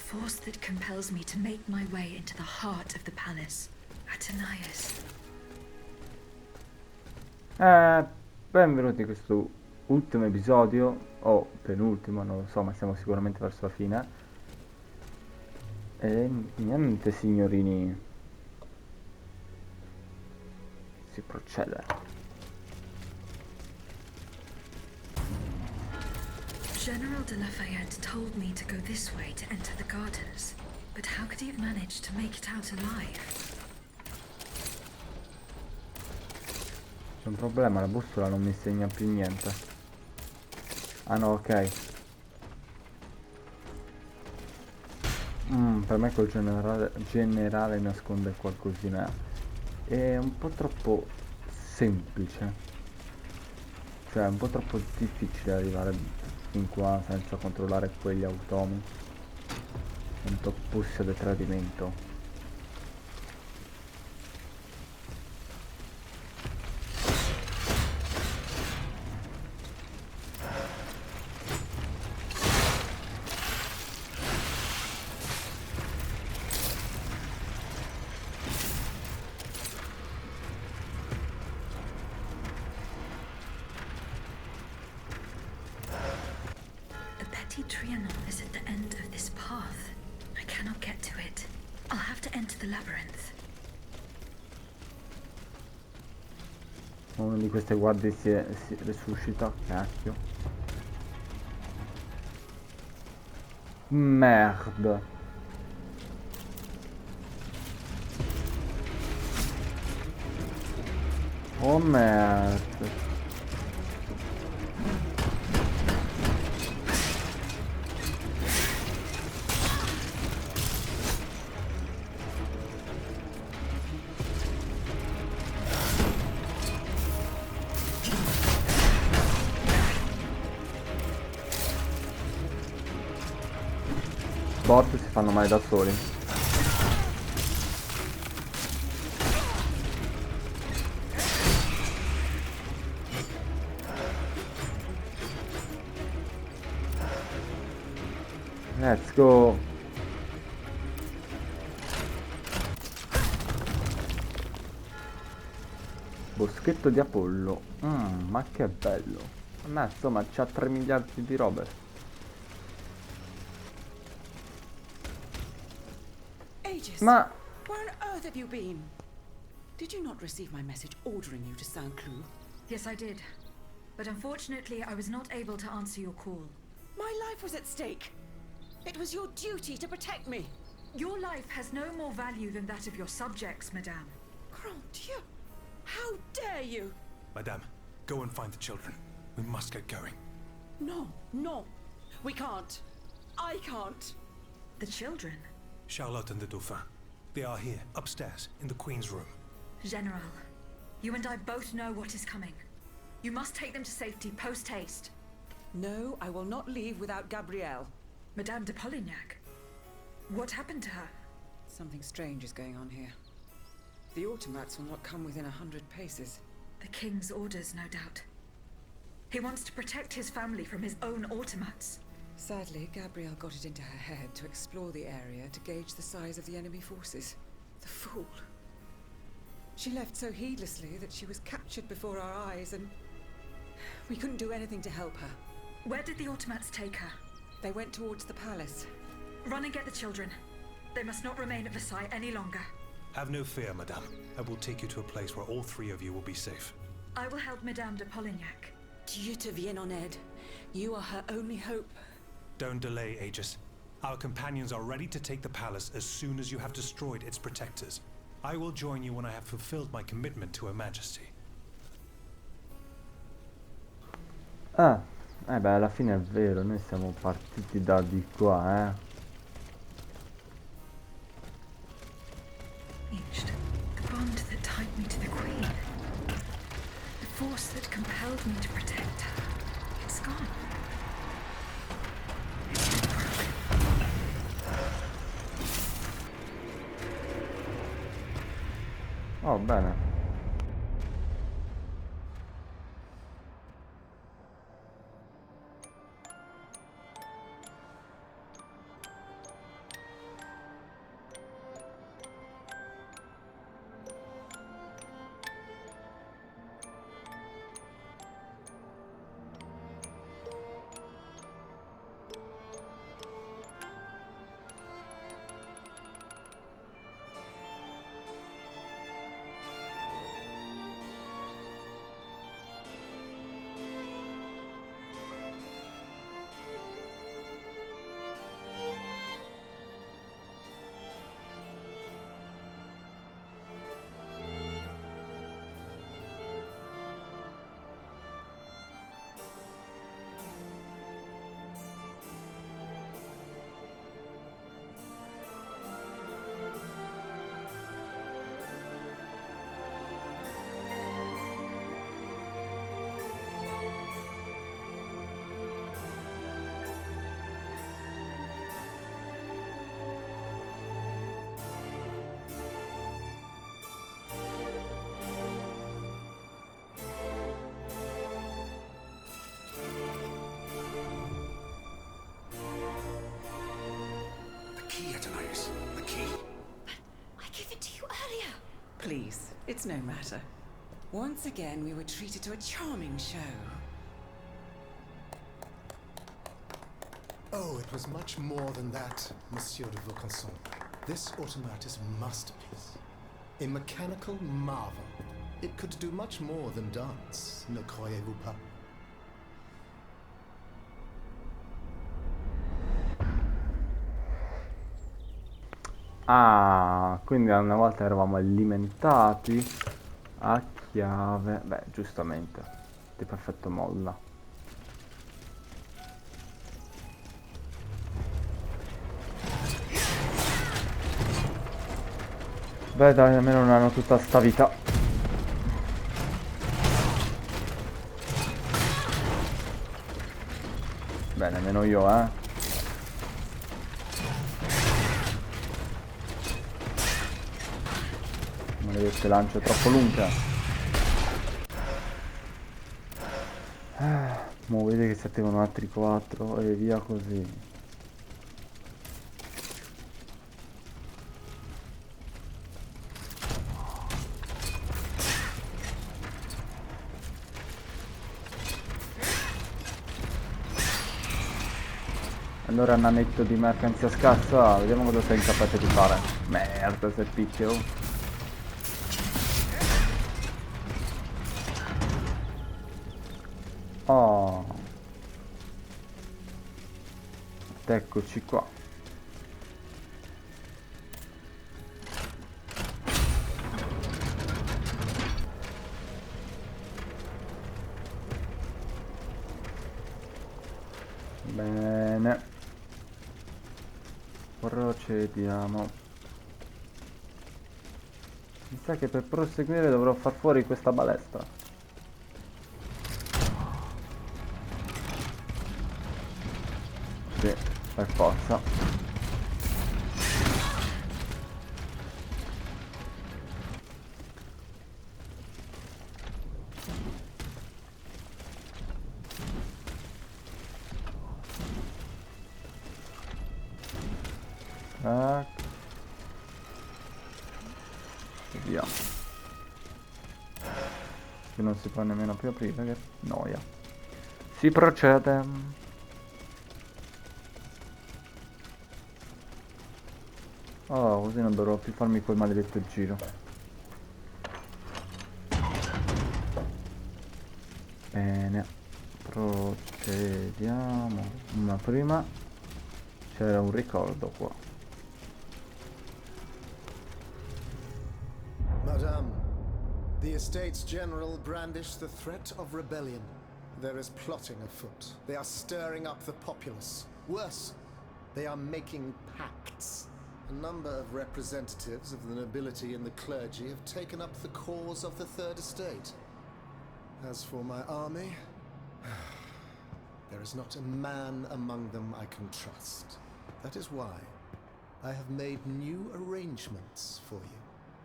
force that compels me to make my way into the heart of the palace. Athenais. Benvenuti in questo ultimo episodio, o penultimo, non lo so, ma siamo sicuramente verso la fine. E niente, signorini, si procede. General de Lafayette told me to go this way to enter the gardens, but how could he have managed to make it out alive? C'è un problema, la bussola non mi segna più niente. Ah no, ok. Per me quel generale nasconde qualcosina. È un po' troppo semplice. Cioè, è un po' troppo difficile arrivare fin qua senza controllare quegli automi. Un toppussia di tradimento. The Petit Trianon is at the end of this path. I cannot get to it. I'll have to enter the labyrinth. Uno di queste guardie si resuscita, cacchio. Merde. Oh merde. Bot si fanno male da soli. Let's go. Boschetto di Apollo. Ma che bello. Ma insomma c'ha 3 miliardi di robe. Aegis, Ma where on earth have you been? Did you not receive my message ordering you to Saint-Cloud? Yes, I did. But unfortunately, I was not able to answer your call. My life was at stake. It was your duty to protect me. Your life has no more value than that of your subjects, madame. Grand Dieu! How dare you! Madame, go and find the children. We must get going. No, no. We can't. I can't. The children? Charlotte and the Dauphin. They are here, upstairs, in the Queen's room. General, you and I both know what is coming. You must take them to safety post-haste. No, I will not leave without Gabrielle. Madame de Polignac, what happened to her? Something strange is going on here. The automats will not come within 100 paces. The King's orders, no doubt. He wants to protect his family from his own automats. Sadly, Gabrielle got it into her head to explore the area to gauge the size of the enemy forces. The fool. She left so heedlessly that she was captured before our eyes, and we couldn't do anything to help her. Where did the automats take her? They went towards the palace. Run and get the children. They must not remain at Versailles any longer. Have no fear, Madame. I will take you to a place where all three of you will be safe. I will help Madame de Polignac. Dieu te vienne en aide. You are her only hope. Don't delay, Aegis. Our companions are ready to take the palace as soon as you have destroyed its protectors. I will join you when I have fulfilled my commitment to Her Majesty. Beh, alla fine è vero, noi siamo partiti da di qua, Changed. The bond that tied me to the Queen. The force that compelled me to protect her. It's gone. It's been broken. Oh, bene. Aegis, the key. I gave it to you earlier. Please, it's no matter. Once again, we were treated to a charming show. Oh, it was much more than that, Monsieur de Vaucanson. This automat is a masterpiece. A mechanical marvel. It could do much more than dance, ne croyez-vous pas? Ah, quindi una volta eravamo alimentati a chiave. Beh, giustamente. Di perfetto molla. Beh dai, almeno non hanno tutta sta vita. Beh, nemmeno io, Maledette lance troppo lunghe. Mo vedi che si attivano altri 4 e via così. Allora nanetto di mercanzia scarsa, vediamo cosa sei incapace di fare. Merda, se picchio. Oh. Eccoci qua. Bene. Procediamo. Mi sa che per proseguire dovrò far fuori questa balestra. Sì, per forza. Tac. E via. Che non si può nemmeno più aprire, che noia. Si procede. Oh, così non dovrò più farmi quel maledetto giro. Bene. Procediamo. Ma prima c'era un ricordo qua. Madame, the Estates General brandish the threat of rebellion. There is plotting afoot. They are stirring up the populace. Worse, they are making pacts. A number of representatives of the nobility and the clergy have taken up the cause of the Third Estate. As for my army, there is not a man among them I can trust. That is why I have made new arrangements for you.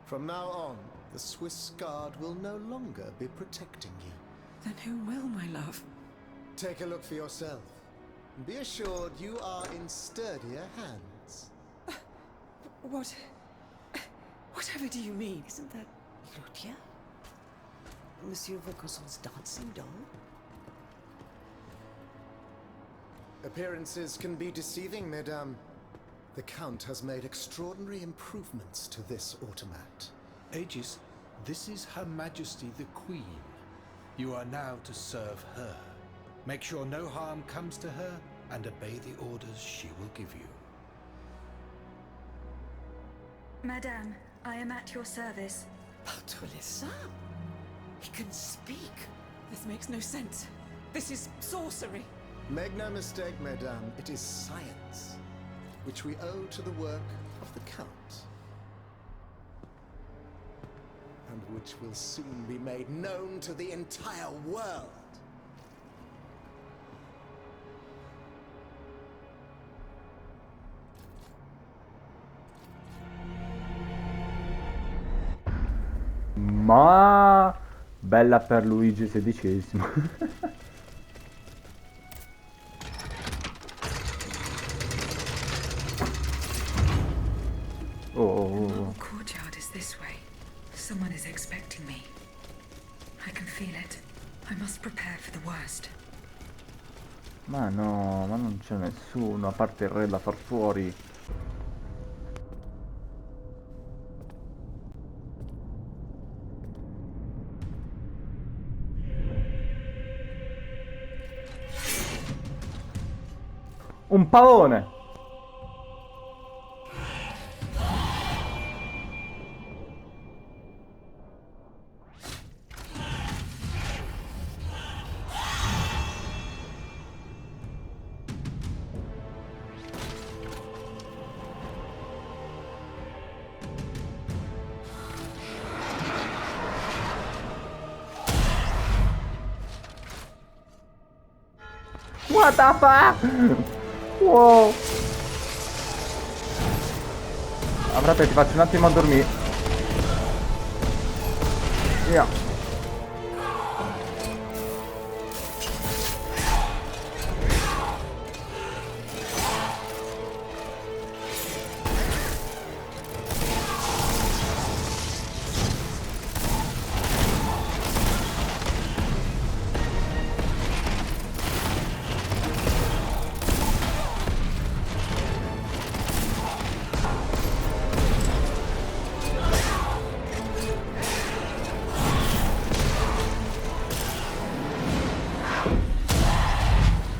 From now on, the Swiss Guard will no longer be protecting you. Then who will, my love? Take a look for yourself. Be assured you are in sturdier hands. Whatever do you mean? Isn't that Lucia? Monsieur Vaucanson's dancing doll? Appearances can be deceiving, Mesdames. The Count has made extraordinary improvements to this automat. Aegis, this is Her Majesty the Queen. You are now to serve her. Make sure no harm comes to her and obey the orders she will give you. Madame, I am at your service. Votre les âmes? He can speak. This makes no sense. This is sorcery. Make no mistake, Mesdames, it is science, which we owe to the work of the Count. And which will soon be made known to the entire world. Ma bella per Luigi XVI. Oh, oh, The oh, marble oh. courtyard is this way. Someone is expecting me. I can feel it. I must prepare for the worst. Ma no, ma non c'è nessuno, a parte il re da far fuori. Un pavone! What the fuck? Wow! Ah, frate, ti faccio un attimo a dormire. Via.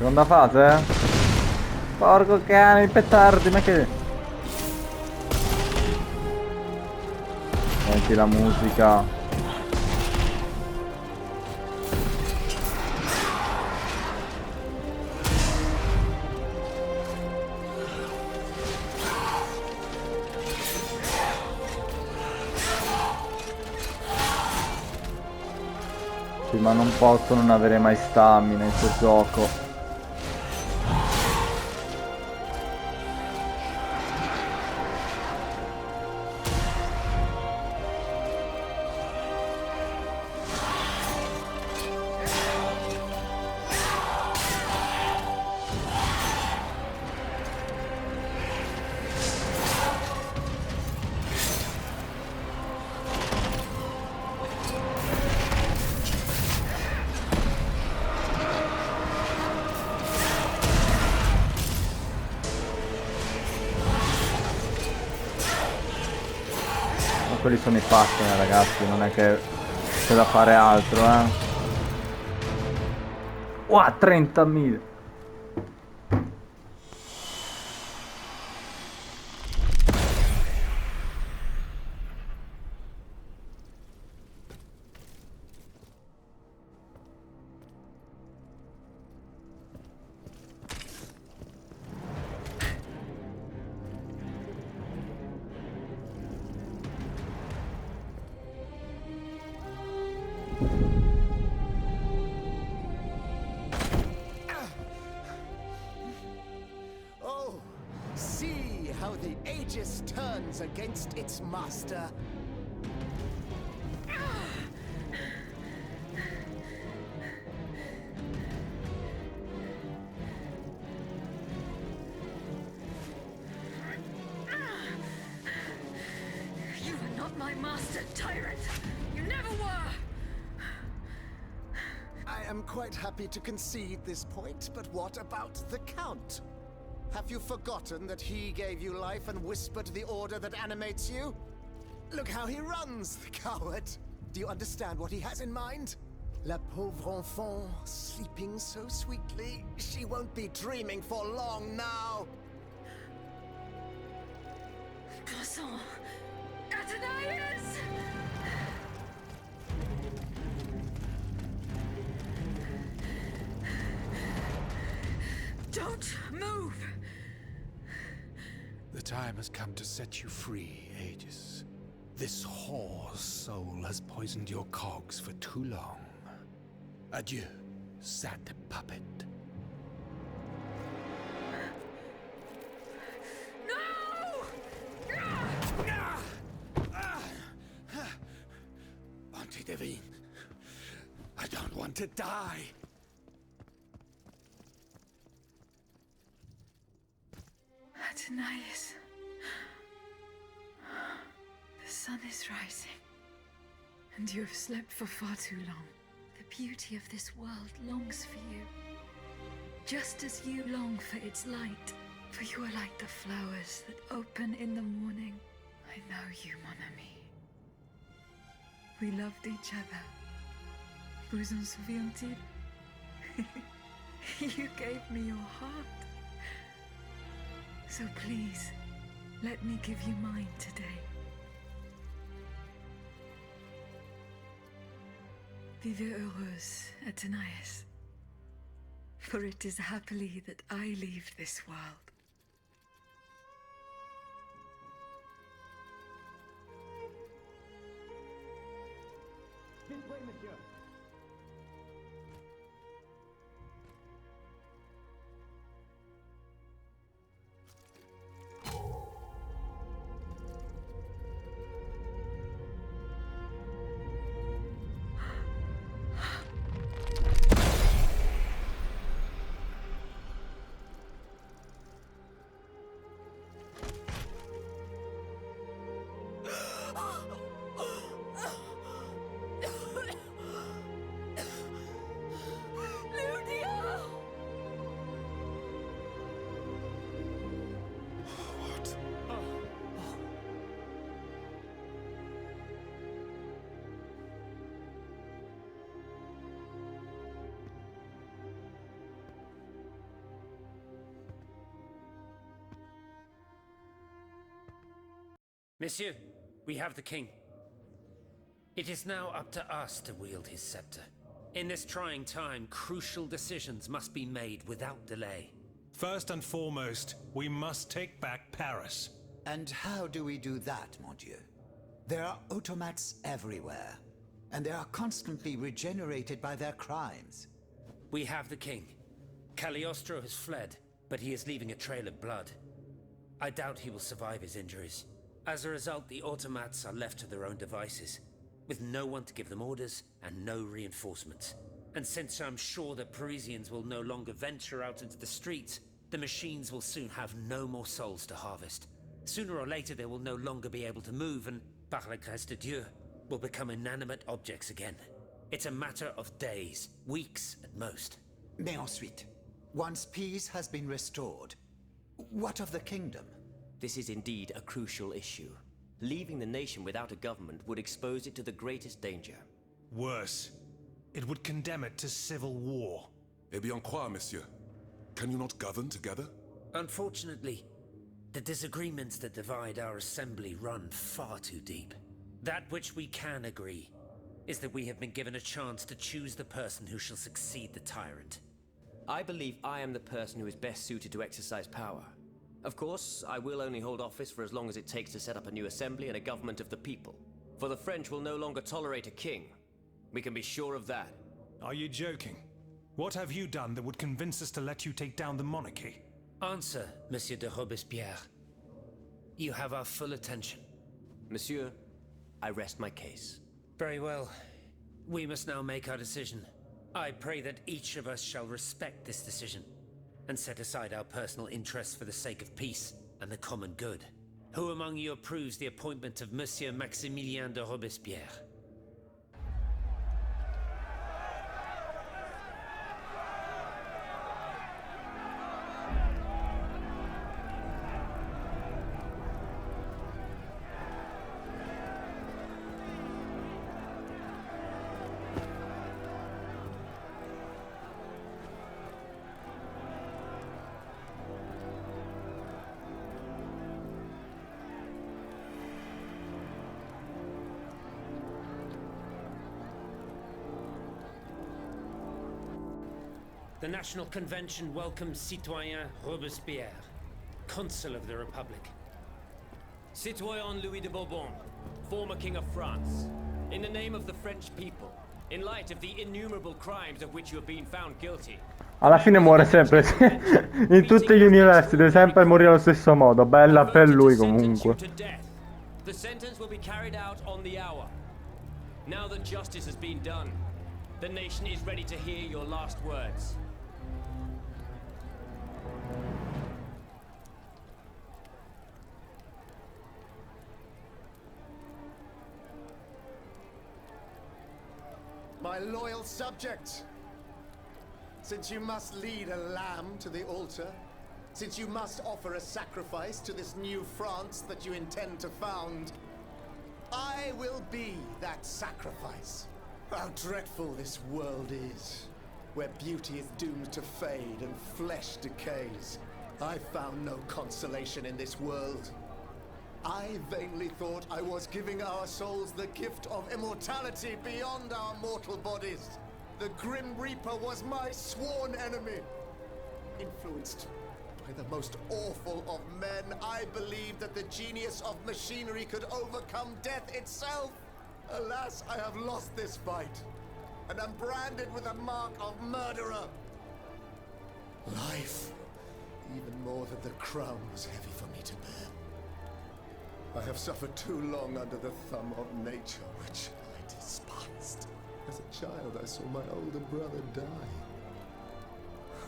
Seconda fase, eh? Porco cane, i petardi, ma che... Senti la musica. Sì, ma non posso non avere mai stamina in questo gioco. Quelli sono i fatti, ragazzi, non è che c'è da fare altro, eh. Wow, 30.000. Oh, see how the Aegis turns against its master. You are not my master, tyrant! You never were! I am quite happy to concede this point, but what about the Count? Have you forgotten that he gave you life and whispered the order that animates you? Look how he runs, the coward! Do you understand what he has in mind? La pauvre enfant, sleeping so sweetly, she won't be dreaming for long now! Croissant! Athenaius! Don't move! The time has come to set you free, Aegis. This whore's soul has poisoned your cogs for too long. Adieu, sad puppet. No! Auntie Devine, I don't want to die. Athenaius. sun is rising, and you have slept for far too long. The beauty of this world longs for you, just as you long for its light. For you are like the flowers that open in the morning. I know you, mon ami. We loved each other. Vous en souvient-il? You gave me your heart. So please, let me give you mine today. Vive heureuse, Athenaeus. For it is happily that I leave this world. This way, monsieur. Monsieur, we have the king. It is now up to us to wield his scepter. In this trying time, crucial decisions must be made without delay. First and foremost, we must take back Paris. And how do we do that, mon Dieu? There are automats everywhere, and they are constantly regenerated by their crimes. We have the king. Cagliostro has fled, but he is leaving a trail of blood. I doubt he will survive his injuries. As a result, the automats are left to their own devices, with no one to give them orders and no reinforcements. And since I'm sure that Parisians will no longer venture out into the streets, the machines will soon have no more souls to harvest. Sooner or later, they will no longer be able to move and, par la grâce de Dieu, will become inanimate objects again. It's a matter of days, weeks at most. Mais ensuite, once peace has been restored, what of the kingdom? This is indeed a crucial issue. Leaving the nation without a government would expose it to the greatest danger. Worse, it would condemn it to civil war. Eh bien quoi, monsieur? Can you not govern together? Unfortunately, the disagreements that divide our assembly run far too deep. That which we can agree is that we have been given a chance to choose the person who shall succeed the tyrant. I believe I am the person who is best suited to exercise power. Of course, I will only hold office for as long as it takes to set up a new assembly and a government of the people. For the French will no longer tolerate a king. We can be sure of that. Are you joking? What have you done that would convince us to let you take down the monarchy? Answer, Monsieur de Robespierre. You have our full attention. Monsieur, I rest my case. Very well. We must now make our decision. I pray that each of us shall respect this decision and set aside our personal interests for the sake of peace and the common good. Who among you approves the appointment of Monsieur Maximilien de Robespierre? The National Convention welcomes Citoyen Robespierre, Consul of the Republic. Citoyen Louis de Bourbon, former King of France, in the name of the French people, in light of the innumerable crimes of which you have been found guilty. Alla fine muore sempre, in tutti gli universi deve sempre morire allo stesso modo, bella per lui comunque. The sentence will be carried out on the hour. Now that justice has been done, the nation is ready to hear your last words. my loyal subject. Since you must lead a lamb to the altar, since you must offer a sacrifice to this new France that you intend to found, I will be that sacrifice. How dreadful this world is, where beauty is doomed to fade and flesh decays. I found no consolation in this world. I vainly thought I was giving our souls the gift of immortality beyond our mortal bodies. The Grim Reaper was my sworn enemy. Influenced by the most awful of men, I believed that the genius of machinery could overcome death itself. Alas, I have lost this fight, and am branded with the mark of murderer. Life, even more than the crown, was heavy for me to bear. I have suffered too long under the thumb of nature, which I despised. As a child, I saw my older brother die.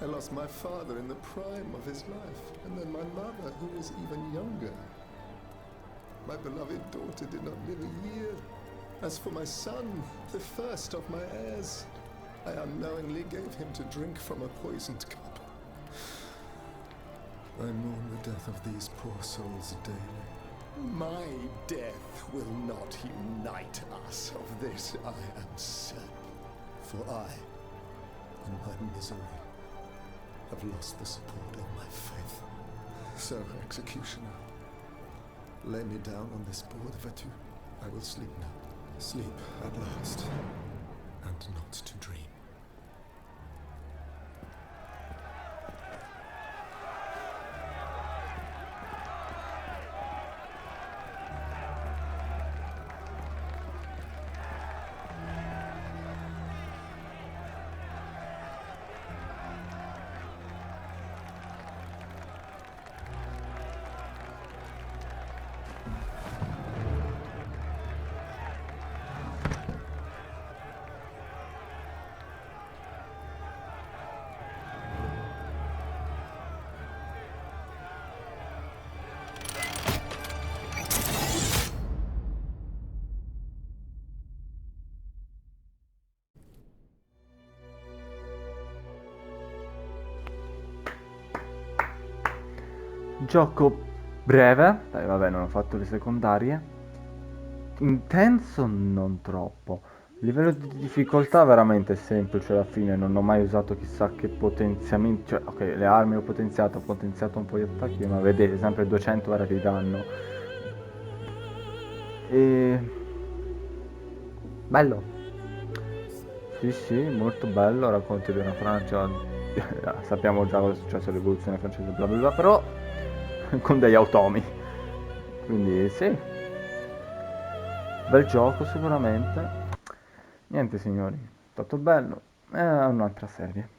I lost my father in the prime of his life, and then my mother, who was even younger. My beloved daughter did not live a year. As for my son, the first of my heirs, I unknowingly gave him to drink from a poisoned cup. I mourn the death of these poor souls daily. My death will not unite us, of this I am certain. For I, in my misery, have lost the support of my faith. So, executioner, lay me down on this board, Vatu. I will sleep now. Sleep at last, and not to dream. Gioco breve, dai vabbè non ho fatto le secondarie, intenso non troppo, il livello di difficoltà veramente semplice alla fine, non ho mai usato chissà che potenziamenti, cioè ok le armi ho potenziato un po' di attacchi, ma vedete sempre 200 ore di danno. E... bello, sì molto bello, racconto di una Francia, sappiamo già cosa è successo all'evoluzione francese bla bla bla, però con degli automi, quindi sì, bel gioco sicuramente. Niente signori, è stato bello, è un'altra serie.